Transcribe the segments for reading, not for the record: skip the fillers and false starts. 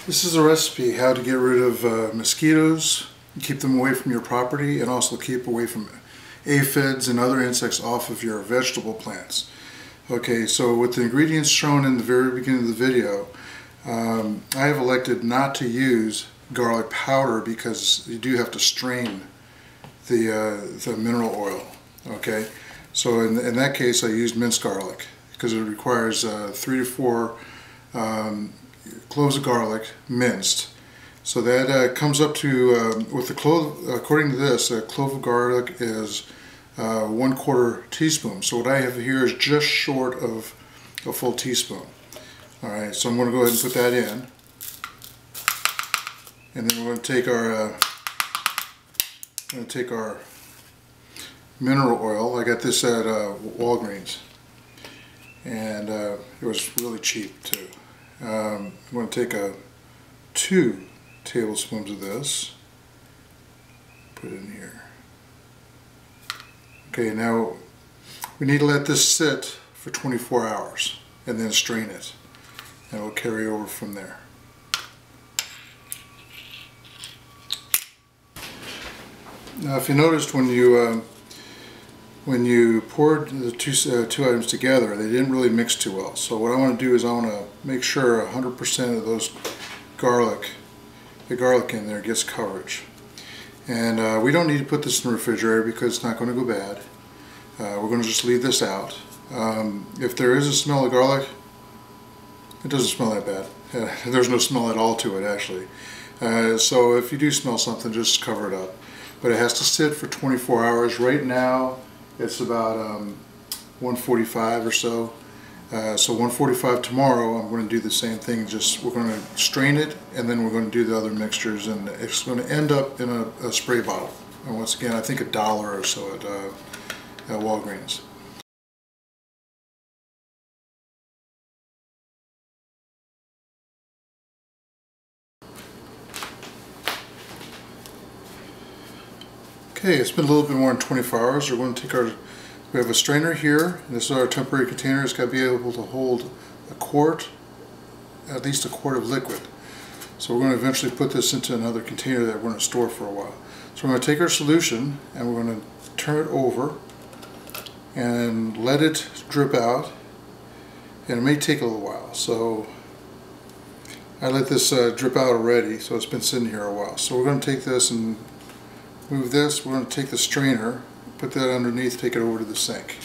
This is a recipe how to get rid of mosquitoes, keep them away from your property, and also keep away from aphids and other insects off of your vegetable plants. Okay, so with the ingredients shown in the very beginning of the video, I have elected not to use garlic powder because you do have to strain the mineral oil. Okay, so in that case I used minced garlic because it requires 3 to 4 cloves of garlic minced. So that comes up to, with the clove, according to this, a clove of garlic is 1/4 teaspoon. So what I have here is just short of a full teaspoon. Alright, so I'm going to go ahead and put that in. And then we're going to take our mineral oil. I got this at Walgreens. And it was really cheap too. I'm going to take 2 tablespoons of this, put it in here. Okay, now we need to let this sit for 24 hours and then strain it, and we'll carry over from there. Now if you noticed when you poured the two items together, they didn't really mix too well. So what I want to do is I want to make sure 100% of those the garlic in there gets coverage. And we don't need to put this in the refrigerator because it's not going to go bad. We're going to just leave this out. If there is a smell of garlic, it doesn't smell that bad. There's no smell at all to it actually. So if you do smell something, just cover it up. But it has to sit for 24 hours. Right now it's about 1:45 or so. So 1:45 tomorrow I'm going to do the same thing. Just we're going to strain it and then we're going to do the other mixtures, and it's going to end up in a spray bottle. And once again, I think $1 or so at Walgreens. Okay, it's been a little bit more than 24 hours. We're going to take we have a strainer here. This is our temporary container. It's got to be able to hold at least a quart of liquid. So we're going to eventually put this into another container that we're going to store for a while. So we're going to take our solution and we're going to turn it over and let it drip out. And it may take a little while. So I let this drip out already, so it's been sitting here a while. So we're going to take this and move this. We're going to take the strainer, put that underneath, take it over to the sink.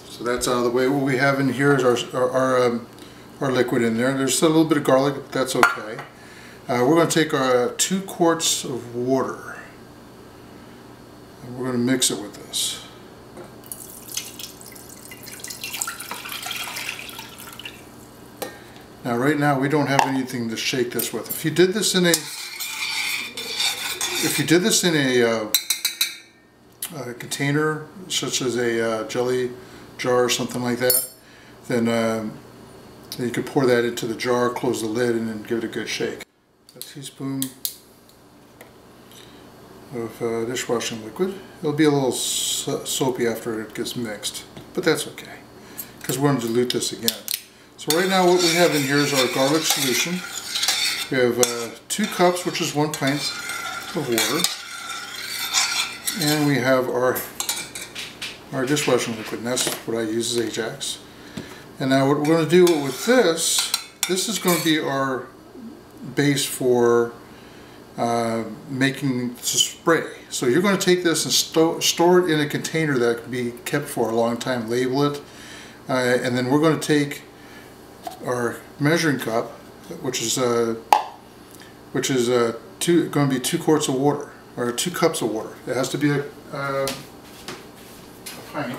So that's out of the way. What we have in here is our liquid in there. There's still a little bit of garlic, but that's okay. We're going to take our 2 quarts of water and we're going to mix it with this. Now right now we don't have anything to shake this with. If you did this in a container, such as a jelly jar or something like that, then you could pour that into the jar, close the lid, and then give it a good shake. A teaspoon of dishwashing liquid. It'll be a little soapy after it gets mixed, but that's okay because we're going to dilute this again. So right now what we have in here is our garlic solution. We have 2 cups, which is 1 pint of water. And we have our dishwashing liquid, and that's what I use as Ajax. And now what we're going to do with this is going to be our base for making the spray. So you're going to take this and store it in a container that can be kept for a long time, label it, and then we're going to take our measuring cup, which is going to be 2 quarts of water, or 2 cups of water. It has to be a pint.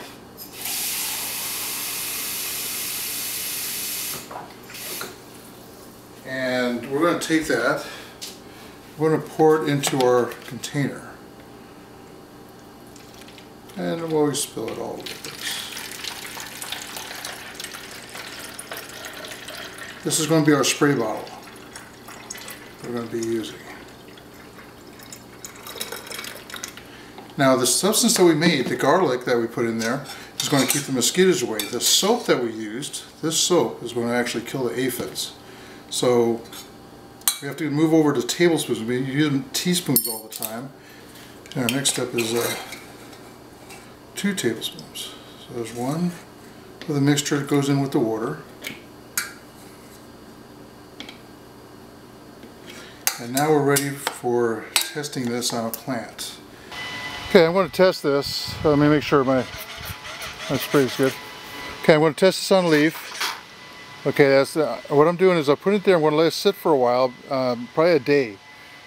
And we're going to take that, we're going to pour it into our container, and we'll always spill it all over this. This is going to be our spray bottle we're going to be using. Now the substance that we made, the garlic that we put in there, is going to keep the mosquitoes away. The soap that we used, this soap, is going to actually kill the aphids. So we have to move over to tablespoons. We use teaspoons all the time. And our next step is 2 tablespoons. So there's 1 of the mixture that goes in with the water. And now we're ready for testing this on a plant. Okay, I'm going to test this. Let me make sure my spray is good. Okay, I'm going to test this on a leaf. Okay, that's what I'm doing is I'll put it there. I'm going to let it sit for a while, probably a day,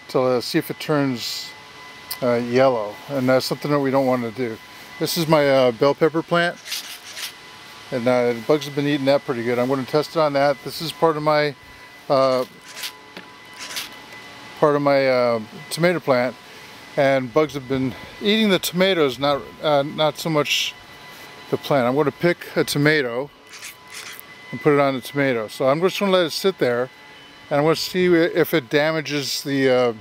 till see if it turns yellow. And that's something that we don't want to do. This is my bell pepper plant, and the bugs have been eating that pretty good. I'm going to test it on that. This is part of my tomato plant, and bugs have been eating the tomatoes, not so much the plant. I'm going to pick a tomato and put it on the tomato. So I'm just going to let it sit there, and I'm going to see if it damages the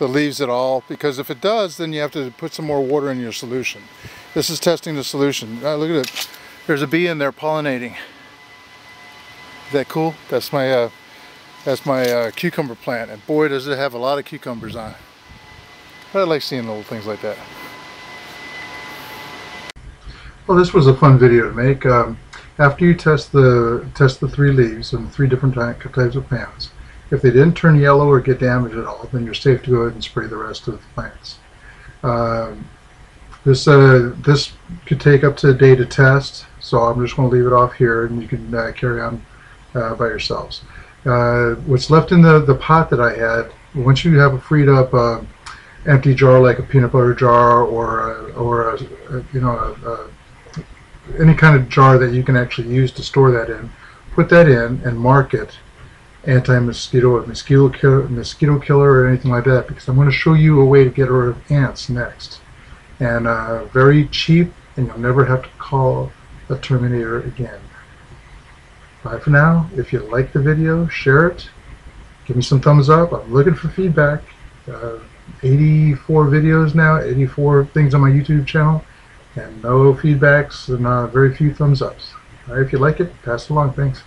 leaves at all, because if it does, then you have to put some more water in your solution. This is testing the solution. Look at it. There's a bee in there pollinating. Is that cool? That's my cucumber plant, and boy does it have a lot of cucumbers on it. I like seeing little things like that. Well, this was a fun video to make. After you test the 3 leaves and 3 different types of plants, if they didn't turn yellow or get damaged at all, then you're safe to go ahead and spray the rest of the plants. This could take up to a day to test, so I'm just going to leave it off here, and you can carry on by yourselves. What's left in the pot that I had, once you have a freed up empty jar like a peanut butter jar or any kind of jar that you can actually use to store that in, put that in and mark it anti-mosquito or mosquito killer or anything like that, because I'm going to show you a way to get rid of ants next. And very cheap, and you'll never have to call a Terminator again. Bye for now. If you like the video, share it. Give me some thumbs up. I'm looking for feedback. 84 videos now, 84 things on my YouTube channel, and no feedbacks and very few thumbs ups. All right, if you like it, pass it along. Thanks.